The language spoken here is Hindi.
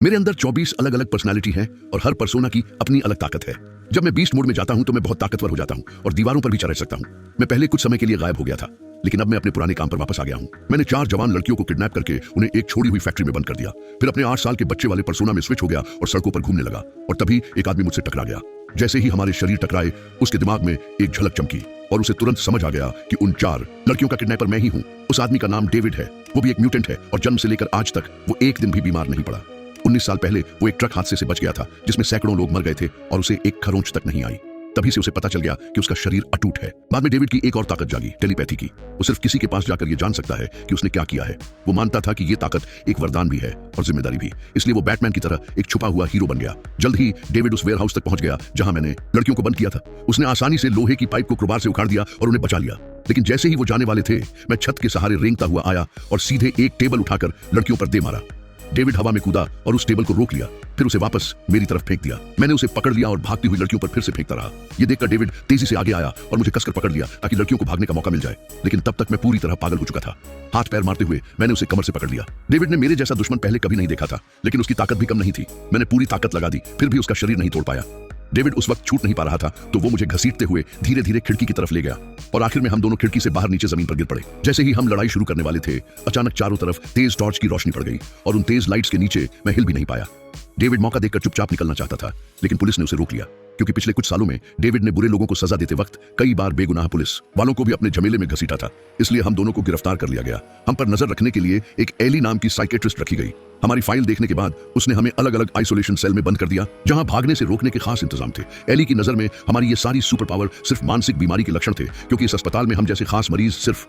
मेरे अंदर 24 अलग अलग पर्सनालिटी है और हर पर्सोना की अपनी अलग ताकत है। जब मैं बीस्ट मोड में जाता हूं तो मैं बहुत ताकतवर हो जाता हूं और दीवारों पर भी चढ़ सकता हूं। मैं पहले कुछ समय के लिए गायब हो गया था, लेकिन अब मैं अपने पुराने काम पर वापस आ गया हूं। मैंने 4 जवान लड़कियों को किडनैप करके उन्हें एक छोड़ी हुई फैक्ट्री में बंद कर दिया। फिर अपने 8 साल के बच्चे वाले पर्सोना में स्विच हो गया और सड़कों पर घूमने लगा। और तभी एक आदमी मुझसे टकरा गया। जैसे ही हमारे शरीर टकराए, उसके दिमाग में एक झलक चमकी और उसे तुरंत समझ आ गया कि उन 4 लड़कियों का किडनैपर मैं ही हूं। उस आदमी का नाम डेविड है। वो भी एक म्यूटेंट है और जन्म से लेकर आज तक वो एक दिन भी बीमार नहीं पड़ा। 19 साल पहले वो एक ट्रक हादसे से बच गया था जिसमें सैकड़ों लोग मर गए थे और उसे एक खरोंच तक नहीं आई। तभी से उसे पता चल गया कि उसका शरीर अटूट है। बाद में डेविड की एक और ताकत जागी, टेलीपैथी की। वो सिर्फ किसी के पास जाकर ये जान सकता है कि उसने क्या किया है। वो मानता था कि ये ताकत एक वरदान भी है और जिम्मेदारी भी, इसलिए वो बैटमैन की तरह एक छुपा हुआ हीरो बन गया। जल्द ही डेविड उस वेयर हाउस तक पहुंच गया जहां मैंने लड़कियों को बंद किया था। उसने आसानी से लोहे की पाइप को क्रोबार से उखाड़ दिया और उन्हें बचा लिया। लेकिन जैसे ही वो जाने वाले थे, मैं छत के सहारे रेंगता हुआ आया और सीधे एक टेबल उठाकर लड़कियों पर दे मारा। डेविड हवा में कूदा और उस टेबल को रोक लिया, फिर उसे वापस मेरी तरफ फेंक दिया। मैंने उसे पकड़ लिया और भागती हुई लड़कियों पर फिर से फेंकता रहा। ये देखकर डेविड तेजी से आगे आया और मुझे कसकर पकड़ लिया ताकि लड़कियों को भागने का मौका मिल जाए। लेकिन तब तक मैं पूरी तरह पागल हो चुका था। हाथ पैर मारते हुए मैंने उसे कमर से पकड़ लिया। डेविड ने मेरे जैसा दुश्मन पहले कभी नहीं देखा था, लेकिन उसकी ताकत भी कम नहीं थी। मैंने पूरी ताकत लगा दी, फिर भी उसका शरीर नहीं तोड़ पाया। डेविड उस वक्त छूट नहीं पा रहा था, तो वो मुझे घसीटते हुए धीरे धीरे खिड़की की तरफ ले गया और आखिर में हम दोनों खिड़की से बाहर नीचे जमीन पर गिर पड़े। जैसे ही हम लड़ाई शुरू करने वाले थे, अचानक चारों तरफ तेज टॉर्च की रोशनी पड़ गई और उन तेज लाइट्स के नीचे मैं हिल भी नहीं पाया। डेविड मौका देखकर चुपचाप निकलना चाहता था, लेकिन पुलिस ने उसे रोक लिया, क्योंकि पिछले कुछ सालों में डेविड ने बुरे लोगों को सजा देते वक्त कई बार बेगुनाह पुलिस वालों को भी अपने झमेले में घसीटा था। इसलिए हम दोनों को गिरफ्तार कर लिया गया। हम पर नजर रखने के लिए एक एली नाम की साइकेट्रिस्ट रखी गई। हमारी फाइल देखने के बाद उसने हमें अलग अलग आइसोलेशन सेल में बंद कर दिया, जहां भागने से रोकने के खास इंतजाम थे। एली की नजर में हमारी ये सारी सुपर पावर सिर्फ मानसिक बीमारी के लक्षण थे, क्योंकि इस अस्पताल में हम जैसे खास मरीज सिर्फ